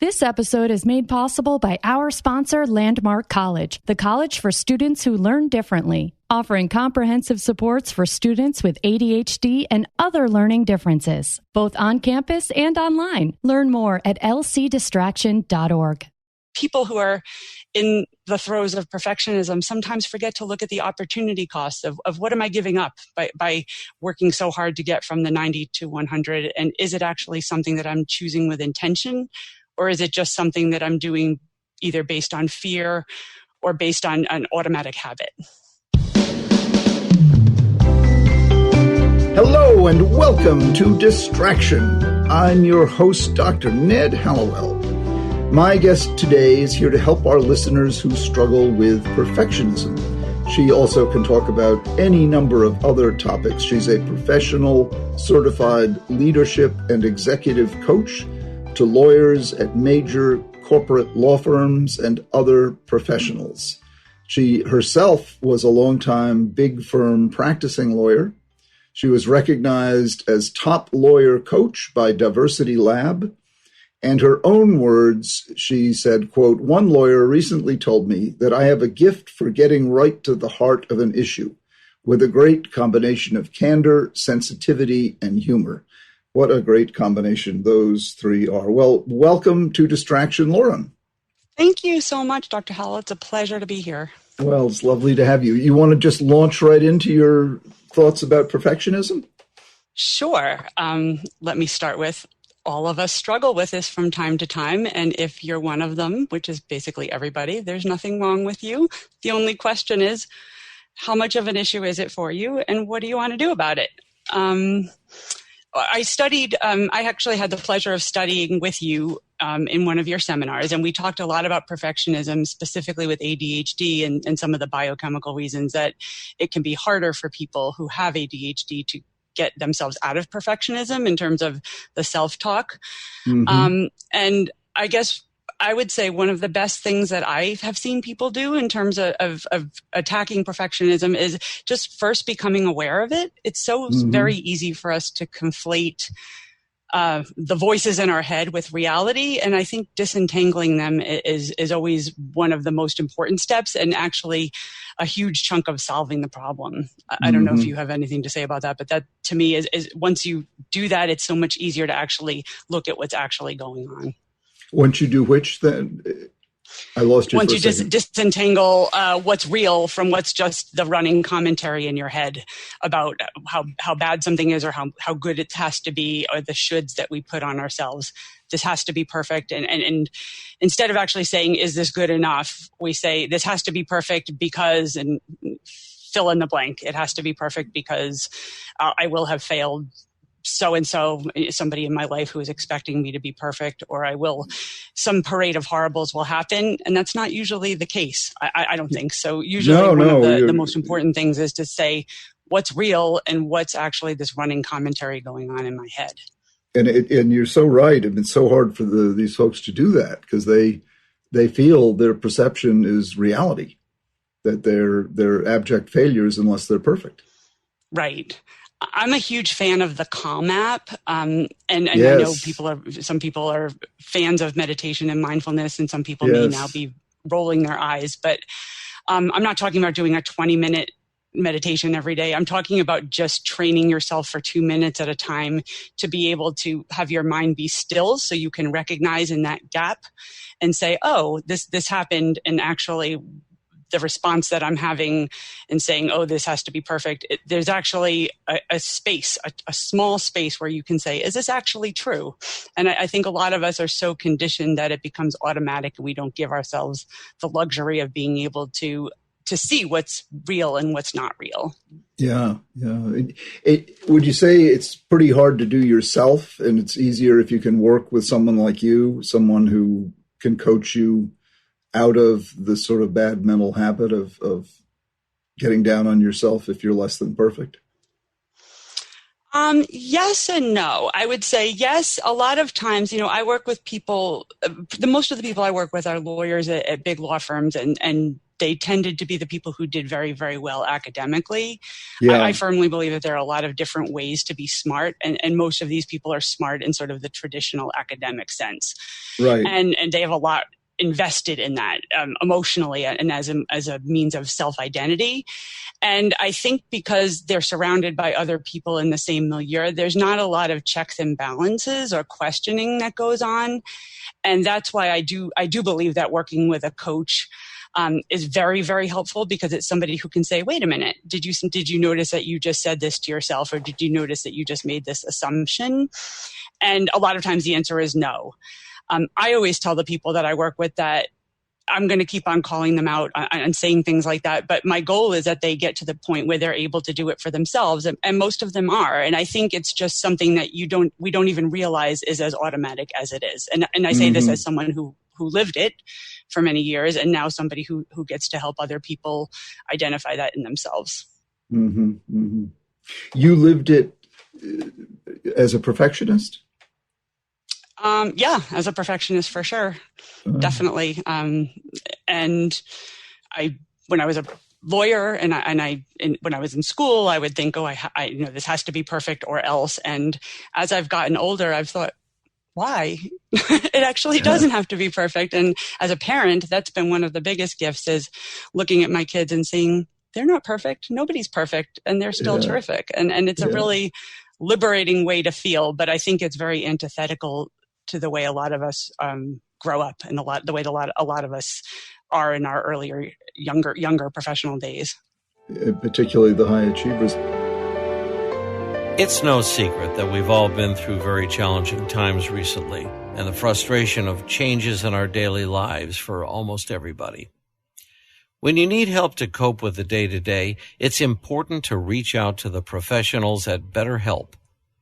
This episode is made possible by our sponsor, Landmark College, the college for students who learn differently, offering comprehensive supports for students with ADHD and other learning differences, both on campus and online. Learn more at lcdistraction.org. People who are in the throes of perfectionism sometimes forget to look at the opportunity cost of what am I giving up by working so hard to get from the 90 to 100? And is it actually something that I'm choosing with intention? Or is it just something that I'm doing either based on fear or based on an automatic habit? Hello and welcome to Distraction. I'm your host, Dr. Ned Hallowell. My guest today is here to help our listeners who struggle with perfectionism. She also can talk about any number of other topics. She's a professional, certified leadership and executive coach to lawyers at major corporate law firms and other professionals. She herself was a longtime big firm practicing lawyer. She was recognized as top lawyer coach by Diversity Lab. And her own words, she said, quote, "One lawyer recently told me that I have a gift for getting right to the heart of an issue with a great combination of candor, sensitivity, and humor." What a great combination those three are. Well, welcome to Distraction, Lauren. Thank you so much, Dr. Howell. It's a pleasure to be here. Well, it's lovely to have you. You want to just launch right into your thoughts about perfectionism? Sure. Let me start with all of us struggle with this from time to time. And if you're one of them, which is basically everybody, there's nothing wrong with you. The only question is, how much of an issue is it for you? And what do you want to do about it? I actually had the pleasure of studying with you in one of your seminars, and we talked a lot about perfectionism, specifically with ADHD and some of the biochemical reasons that it can be harder for people who have ADHD to get themselves out of perfectionism in terms of the self-talk. Mm-hmm. And I guess I would say one of the best things that I have seen people do in terms of attacking perfectionism is just first becoming aware of it. It's so very easy for us to conflate the voices in our head with reality. And I think disentangling them is always one of the most important steps and actually a huge chunk of solving the problem. I don't know if you have anything to say about that, but that to me is once you do that, it's so much easier to actually look at what's actually going on. Once you do which, then I lost you. Once you just disentangle what's real from what's just the running commentary in your head about how bad something is or how good it has to be, or the shoulds that we put on ourselves. This has to be perfect. And instead of actually saying, is this good enough? We say, this has to be perfect because, and fill in the blank. It has to be perfect because I will have failed so-and-so, somebody in my life who is expecting me to be perfect, or some parade of horribles will happen. And that's not usually the case. I don't think so. Usually one of the most important things is to say what's real and what's actually this running commentary going on in my head. And you're so right. It's so hard for these folks to do that because they feel their perception is reality, that they're abject failures unless they're perfect. Right. I'm a huge fan of the Calm app. And Yes. I know some people are fans of meditation and mindfulness, and some people may now be rolling their eyes. But I'm not talking about doing a 20-minute meditation every day. I'm talking about just training yourself for 2 minutes at a time to be able to have your mind be still so you can recognize in that gap and say, oh, this happened, and actually the response that I'm having and saying, oh, this has to be perfect. There's actually a space, a small space where you can say, is this actually true? And I think a lot of us are so conditioned that it becomes automatic and we don't give ourselves the luxury of being able to see what's real and what's not real. Yeah. Would you say it's pretty hard to do yourself, and it's easier if you can work with someone like you, someone who can coach you out of the sort of bad mental habit of getting down on yourself if you're less than perfect? Yes and no. I would say yes. A lot of times, I work with people, most of the people I work with are lawyers at big law firms and they tended to be the people who did very, very well academically. Yeah. I firmly believe that there are a lot of different ways to be smart, and most of these people are smart in sort of the traditional academic sense. Right. And they have a lot invested in that emotionally and as a means of self-identity. And I think because they're surrounded by other people in the same milieu, there's not a lot of checks and balances or questioning that goes on. And that's why I do believe that working with a coach is very, very helpful, because it's somebody who can say, wait a minute, did you notice that you just said this to yourself, or did you notice that you just made this assumption? And a lot of times the answer is no. I always tell the people that I work with that I'm going to keep on calling them out and saying things like that. But my goal is that they get to the point where they're able to do it for themselves. And most of them are. And I think it's just something that we don't even realize is as automatic as it is. And I say this as someone who lived it for many years, and now somebody who gets to help other people identify that in themselves. Mm-hmm. Mm-hmm. You lived it as a perfectionist? Yeah, as a perfectionist for sure. Definitely. And when I was a lawyer and when I was in school, I would think, this has to be perfect or else. And as I've gotten older, I've thought, why? It actually doesn't have to be perfect. And as a parent, that's been one of the biggest gifts, is looking at my kids and saying, they're not perfect. Nobody's perfect. And they're still terrific. And it's a really liberating way to feel. But I think it's very antithetical to the way a lot of us grow up, and the way a lot of us are in our earlier, younger professional days. Particularly the high achievers. It's no secret that we've all been through very challenging times recently, and the frustration of changes in our daily lives for almost everybody. When you need help to cope with the day-to-day, it's important to reach out to the professionals at BetterHelp,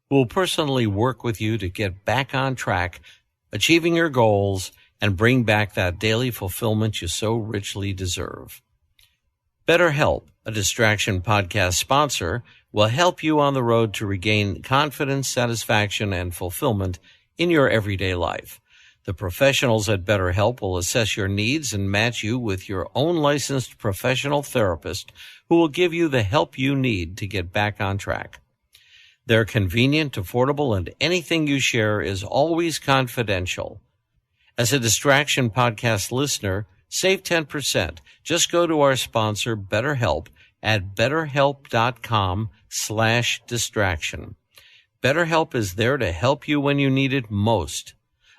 who will personally work with you to get back on track, achieving your goals, and bring back that daily fulfillment you so richly deserve. BetterHelp, a Distraction podcast sponsor, will help you on the road to regain confidence, satisfaction, and fulfillment in your everyday life. The professionals at BetterHelp will assess your needs and match you with your own licensed professional therapist, who will give you the help you need to get back on track. They're convenient, affordable, and anything you share is always confidential. As a Distraction podcast listener, save 10%. Just go to our sponsor, BetterHelp, at betterhelp.com/distraction. BetterHelp is there to help you when you need it most.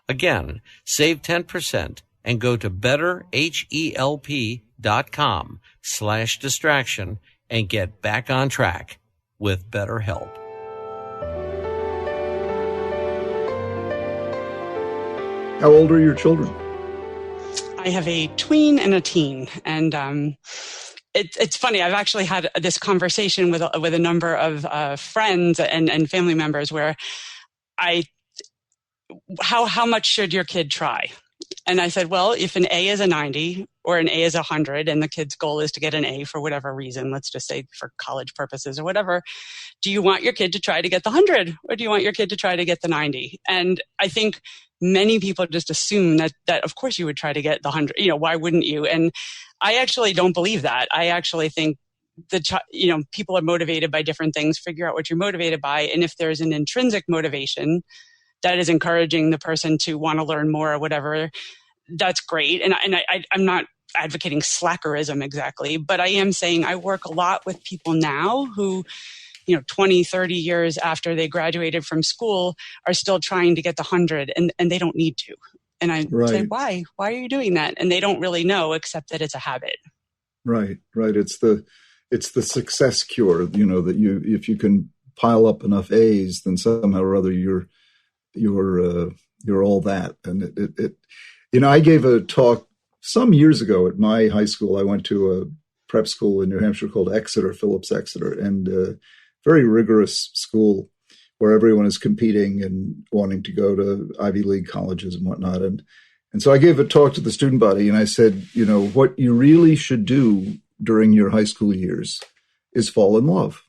Again, save 10% and go to betterhelp.com/distraction and get back on track with BetterHelp. How old are your children? I have a tween and a teen, and it's funny. I've actually had this conversation with a number of friends and family members where how much should your kid try? And I said, well, if an A is a 90 or an A is 100, and the kid's goal is to get an A for whatever reason, let's just say for college purposes or whatever, do you want your kid to try to get the 100, or do you want your kid to try to get the 90? And I think many people just assume that of course you would try to get the 100. Why wouldn't you? And I actually don't believe that. I actually think people are motivated by different things. Figure out what you're motivated by. And if there's an intrinsic motivation that is encouraging the person to want to learn more or whatever, that's great. And I'm not advocating slackerism exactly, but I am saying I work a lot with people now who, 20, 30 years after they graduated from school are still trying to get the 100, and they don't need to. And I say, why? Why are you doing that? And they don't really know, except that it's a habit. Right. It's the success cure, that if you can pile up enough A's, then somehow or other you're all that. And I gave a talk some years ago at my high school. I went to a prep school in New Hampshire called Phillips Exeter, and very rigorous school where everyone is competing and wanting to go to Ivy League colleges and whatnot. And so I gave a talk to the student body, and I said, what you really should do during your high school years is fall in love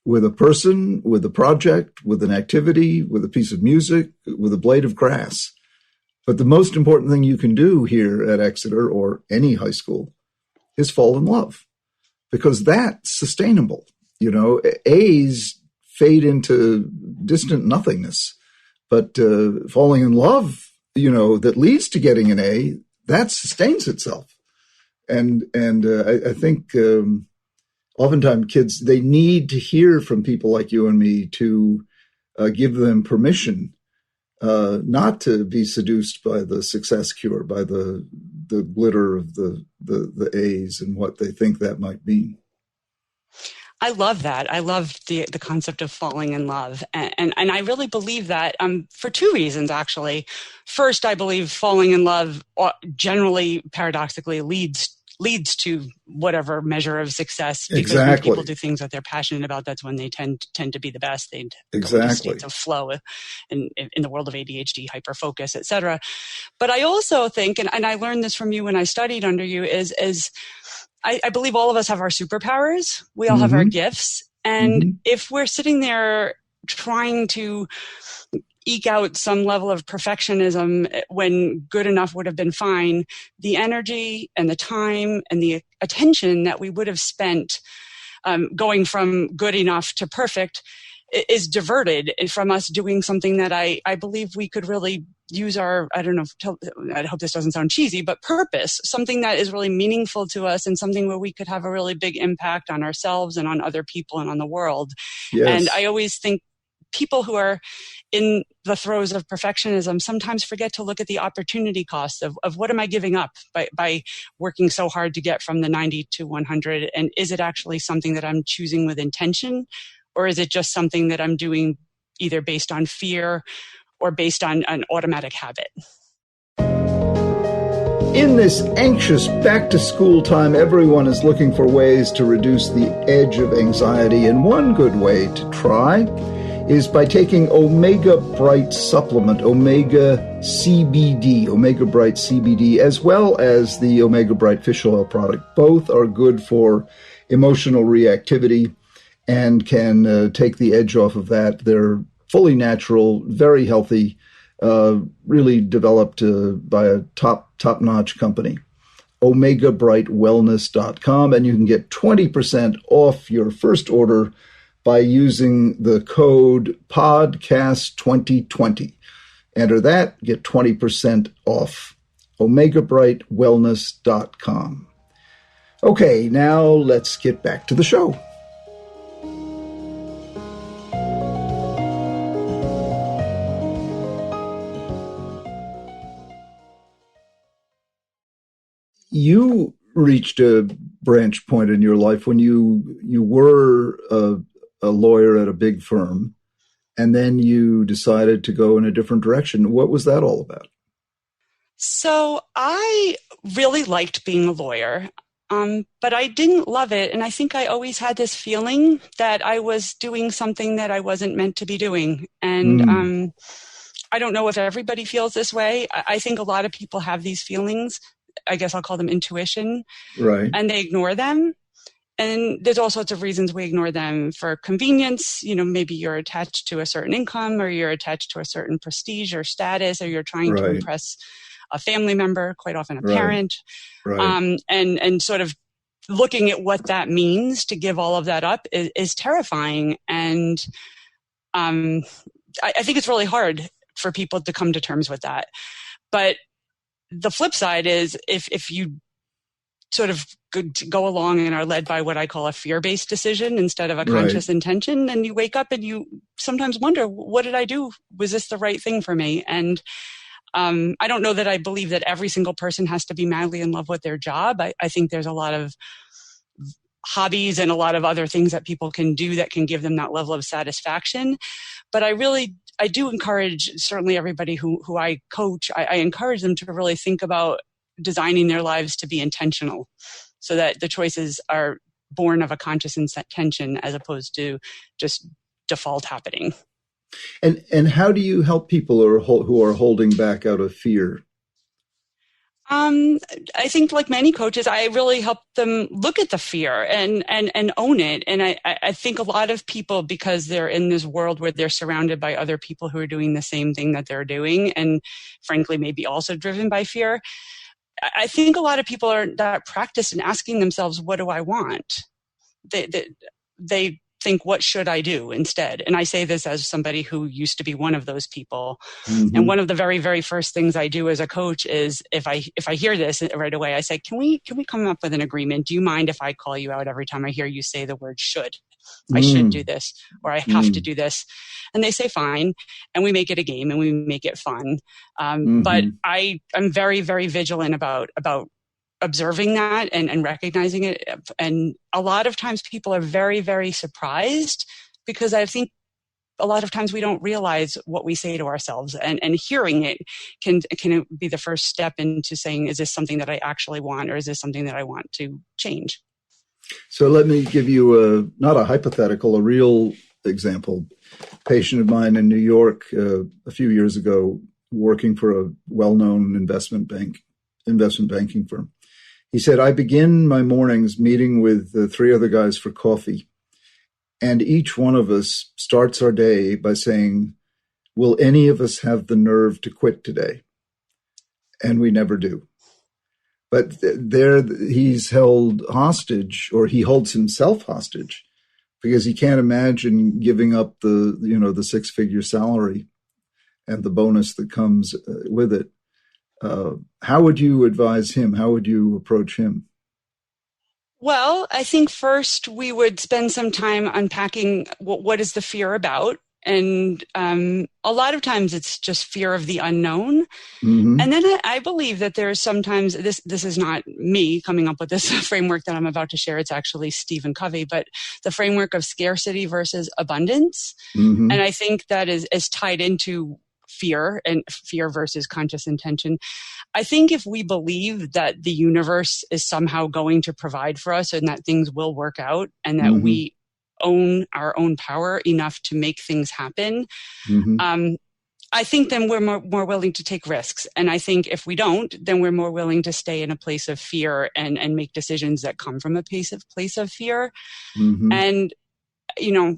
with a person, with a project, with an activity, with a piece of music, with a blade of grass. But the most important thing you can do here at Exeter or any high school is fall in love, because that's sustainable. A's fade into distant nothingness, but falling in love, that leads to getting an A, that sustains itself. And I think oftentimes kids, they need to hear from people like you and me to give them permission not to be seduced by the success cure, by the glitter of the A's and what they think that might mean. I love that. I love the concept of falling in love. And I really believe that for two reasons, actually. First, I believe falling in love generally, paradoxically, leads to whatever measure of success. Because when people do things that they're passionate about, that's when they tend to be the best. They go into states of flow in the world of ADHD, hyperfocus, et cetera. But I also think, and I learned this from you when I studied under you, is I believe all of us have our superpowers. We all have our gifts. And if we're sitting there trying to eke out some level of perfectionism when good enough would have been fine, the energy and the time and the attention that we would have spent going from good enough to perfect is diverted from us doing something that I believe we could really use our, I hope this doesn't sound cheesy, but purpose, something that is really meaningful to us and something where we could have a really big impact on ourselves and on other people and on the world. Yes. And I always think people who are in the throes of perfectionism sometimes forget to look at the opportunity cost of what am I giving up by working so hard to get from the 90 to 100? And is it actually something that I'm choosing with intention? Or is it just something that I'm doing either based on fear or based on an automatic habit? In this anxious back-to-school time, everyone is looking for ways to reduce the edge of anxiety. And one good way to try is by taking Omega Bright supplement, Omega CBD, Omega Bright CBD, as well as the Omega Bright fish oil product. Both are good for emotional reactivity and can take the edge off of that. They're fully natural, very healthy, really developed by a top-notch company. OmegaBrightWellness.com, and you can get 20% off your first order by using the code podcast2020. Enter that, get 20% off. OmegaBrightWellness.com. Okay, now let's get back to the show. You reached a branch point in your life when you were a lawyer at a big firm, and then you decided to go in a different direction. What was that all about? So I really liked being a lawyer, but I didn't love it. And I think I always had this feeling that I was doing something that I wasn't meant to be doing. And I don't know if everybody feels this way. I think a lot of people have these feelings. I guess I'll call them intuition. Right. And they ignore them. And there's all sorts of reasons we ignore them for convenience. Maybe you're attached to a certain income, or you're attached to a certain prestige or status, or you're trying to impress a family member, quite often a parent. Right. And sort of looking at what that means to give all of that up is terrifying. And I think it's really hard for people to come to terms with that. But the flip side is if you sort of go along and are led by what I call a fear-based decision instead of a conscious intention, and you wake up and you sometimes wonder, what did I do? Was this the right thing for me? And I don't know that I believe that every single person has to be madly in love with their job. I think there's a lot of hobbies and a lot of other things that people can do that can give them that level of satisfaction. But I do encourage, certainly everybody who I coach, I encourage them to really think about designing their lives to be intentional, so that the choices are born of a conscious intention as opposed to just default happening. And how do you help people who are holding back out of fear? I think, like many coaches, I really help them look at the fear and own it. And I think a lot of people, because they're in this world where they're surrounded by other people who are doing the same thing that they're doing, and frankly, maybe also driven by fear, I think a lot of people are that practiced in asking themselves, what do I want? They think, what should I do instead? And I say this as somebody who used to be one of those people. Mm-hmm. And one of the very, very first things I do as a coach is if I hear this right away, I say, can we come up with an agreement? Do you mind if I call you out every time I hear you say the word should? I should do this, or I have to do this. And they say, fine. And we make it a game and we make it fun. But I'm very, very vigilant about observing that and recognizing it. And a lot of times people are very, very surprised, because I think a lot of times we don't realize what we say to ourselves, and hearing it can be the first step into saying, is this something that I actually want, or is this something that I want to change? So let me give you not a hypothetical, a real example. A patient of mine in New York a few years ago, working for a well-known investment banking firm. He said, I begin my mornings meeting with 3 other guys for coffee. And each one of us starts our day by saying, will any of us have the nerve to quit today? And we never do. But there he's held hostage, or he holds himself hostage, because he can't imagine giving up the 6-figure salary and the bonus that comes with it. How would you advise him? How would you approach him? Well, I think first we would spend some time unpacking what is the fear about. And a lot of times it's just fear of the unknown. Mm-hmm. And then I believe that there's sometimes, this is not me coming up with this framework that I'm about to share. It's actually Stephen Covey, but the framework of scarcity versus abundance. Mm-hmm. And I think that is tied into fear, and fear versus conscious intention. I think if we believe that the universe is somehow going to provide for us and that things will work out, and that we own our own power enough to make things happen, I think then we're more willing to take risks. And I think if we don't, then we're more willing to stay in a place of fear and make decisions that come from a place of fear. Mm-hmm. And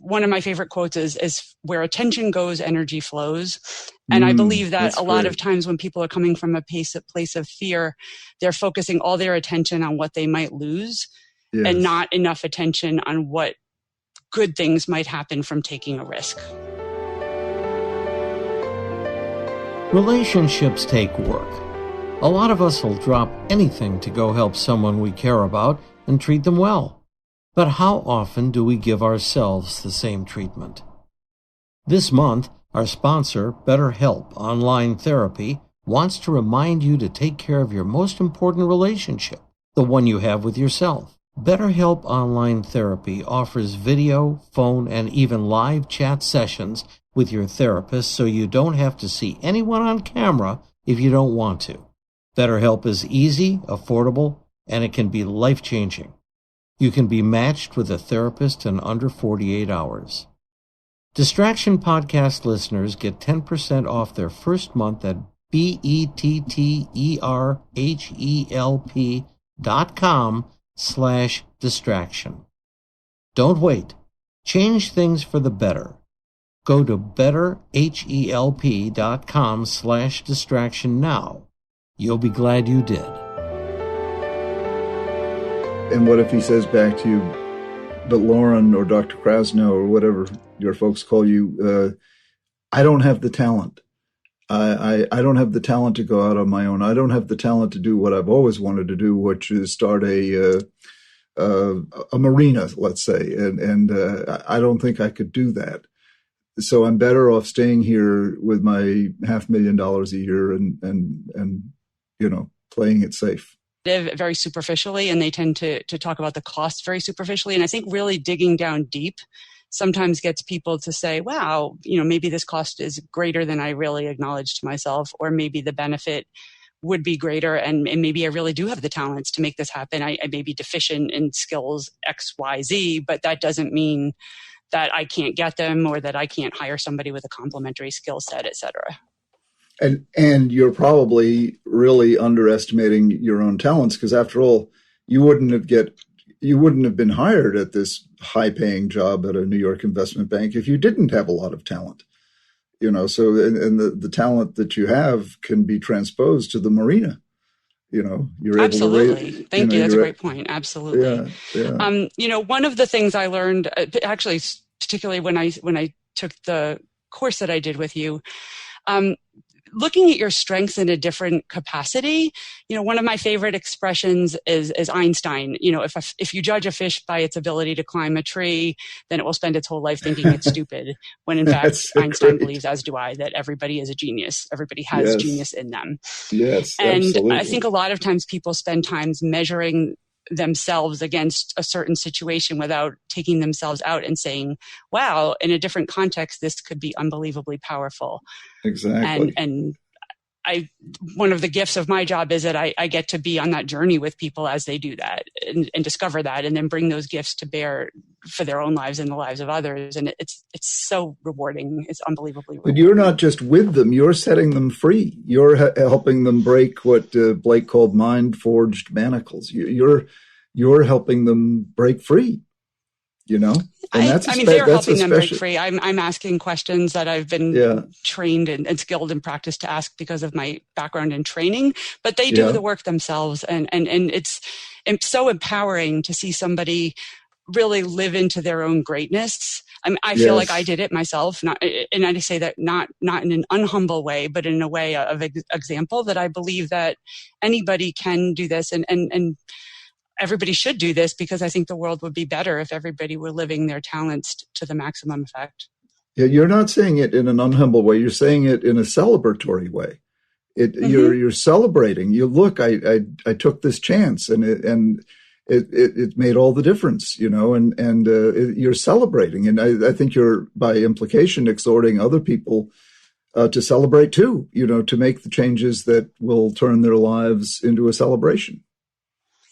one of my favorite quotes is where attention goes, energy flows. And I believe that a lot of times when people are coming from a place of fear, they're focusing all their attention on what they might lose, and not enough attention on what good things might happen from taking a risk. Relationships take work. A lot of us will drop anything to go help someone we care about and treat them well. But how often do we give ourselves the same treatment? This month, our sponsor, BetterHelp Online Therapy, wants to remind you to take care of your most important relationship, the one you have with yourself. BetterHelp Online Therapy offers video, phone, and even live chat sessions with your therapist, so you don't have to see anyone on camera if you don't want to. BetterHelp is easy, affordable, and it can be life-changing. You can be matched with a therapist in under 48 hours. Distraction Podcast listeners get 10% off their first month at betterhelp.com/distraction. Don't wait. Change things for the better. Go to betterhelp.com/distraction now. You'll be glad you did. And what if he says back to you, but Lauren or Dr. Krasnow or whatever your folks call you, I don't have the talent. I don't have the talent to go out on my own. I don't have the talent to do what I've always wanted to do, which is start a marina, let's say. And I don't think I could do that. So I'm better off staying here with my $500,000 a year and playing it safe. Very superficially, and they tend to talk about the cost very superficially. And I think really digging down deep sometimes gets people to say, wow, maybe this cost is greater than I really acknowledge to myself, or maybe the benefit would be greater, and maybe I really do have the talents to make this happen. I may be deficient in skills X, Y, Z, but that doesn't mean that I can't get them, or that I can't hire somebody with a complementary skill set, et cetera. And you're probably really underestimating your own talents, because after all, you wouldn't have been hired at this high-paying job at a New York investment bank if you didn't have a lot of talent. So and the talent that you have can be transposed to the marina. You're Absolutely. able to raise. Thank you. That's a great point. Absolutely. Yeah. One of the things I learned, actually, particularly when I took the course that I did with you, looking at your strengths in a different capacity. One of my favorite expressions is Einstein. If you judge a fish by its ability to climb a tree, then it will spend its whole life thinking it's stupid. When in fact, so Einstein believes, as do I, that everybody is a genius. Everybody has genius in them. Yes, and absolutely. I think a lot of times people spend time measuring themselves against a certain situation without taking themselves out and saying, wow, in a different context, this could be unbelievably powerful. Exactly. And one of the gifts of my job is that I get to be on that journey with people as they do that and discover that, and then bring those gifts to bear for their own lives and the lives of others. And it's so rewarding. It's unbelievably rewarding. But you're not just with them, you're setting them free. You're helping them break what Blake called mind-forged manacles. You're helping them break free, And they're helping them break free. I'm asking questions that I've been trained and skilled in practice to ask because of my background in training, but they do the work themselves. And it's so empowering to see somebody really live into their own greatness. I feel like I did it myself, and I say that not in an unhumble way, but in a way of example that I believe that anybody can do this and everybody should do this, because I think the world would be better if everybody were living their talents to the maximum effect. Yeah, you're not saying it in an unhumble way. You're saying it in a celebratory way. You're celebrating. You look, I took this chance, and it made all the difference, and you're celebrating. And I think you're, by implication, exhorting other people to celebrate too, to make the changes that will turn their lives into a celebration.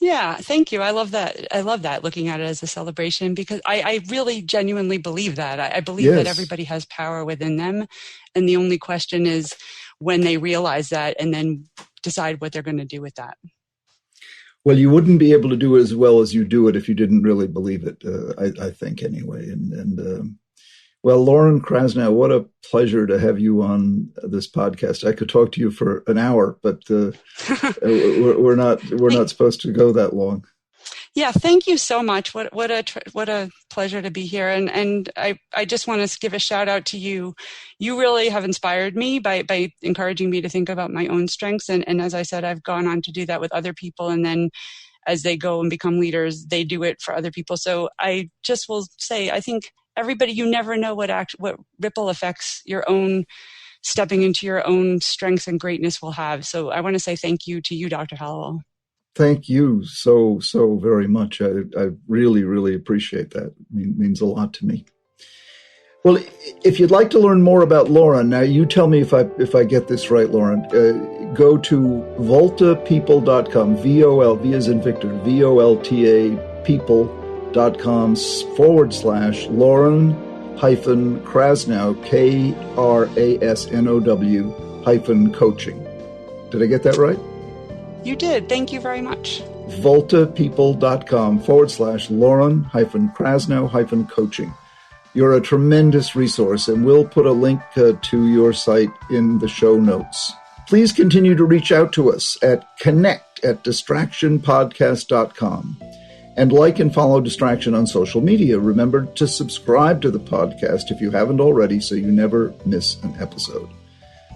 Yeah, thank you. I love that. Looking at it as a celebration, because I really genuinely believe that. I believe that everybody has power within them. And the only question is when they realize that and then decide what they're going to do with that. Well, you wouldn't be able to do it as well as you do it if you didn't really believe it, I think, anyway. Well, Lauren Krasnow, what a pleasure to have you on this podcast. I could talk to you for an hour, but we're not supposed to go that long. Yeah, thank you so much. What a pleasure to be here. And I just want to give a shout out to you. You really have inspired me by encouraging me to think about my own strengths. And as I said, I've gone on to do that with other people. And then as they go and become leaders, they do it for other people. So I just will say, I think everybody, you never know what ripple effects your own stepping into your own strengths and greatness will have. So I want to say thank you to you, Dr. Hallowell. Thank you so very much. I really, really appreciate that. It means a lot to me. Well, if you'd like to learn more about Lauren, now you tell me if I get this right, Lauren. Go to voltapeople.com, V as in Victor, VOLTA people.com/Lauren-Krasnow, KRASNOW -coaching. Did I get that right? You did. Thank you very much. voltapeople.com/Lauren-Krasnow -coaching. You're a tremendous resource, and we'll put a link to your site in the show notes. Please continue to reach out to us at connect@distractionpodcast.com. And like and follow Distraction on social media. Remember to subscribe to the podcast if you haven't already, so you never miss an episode.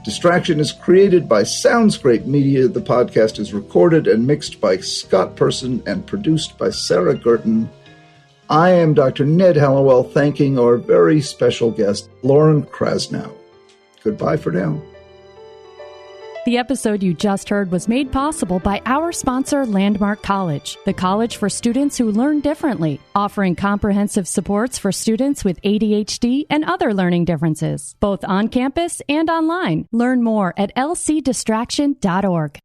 Distraction is created by Soundscrape Media. The podcast is recorded and mixed by Scott Person and produced by Sarah Gerton. I am Dr. Ned Hallowell, thanking our very special guest, Lauren Krasnow. Goodbye for now. The episode you just heard was made possible by our sponsor, Landmark College, the college for students who learn differently, offering comprehensive supports for students with ADHD and other learning differences, both on campus and online. Learn more at lcdistraction.org.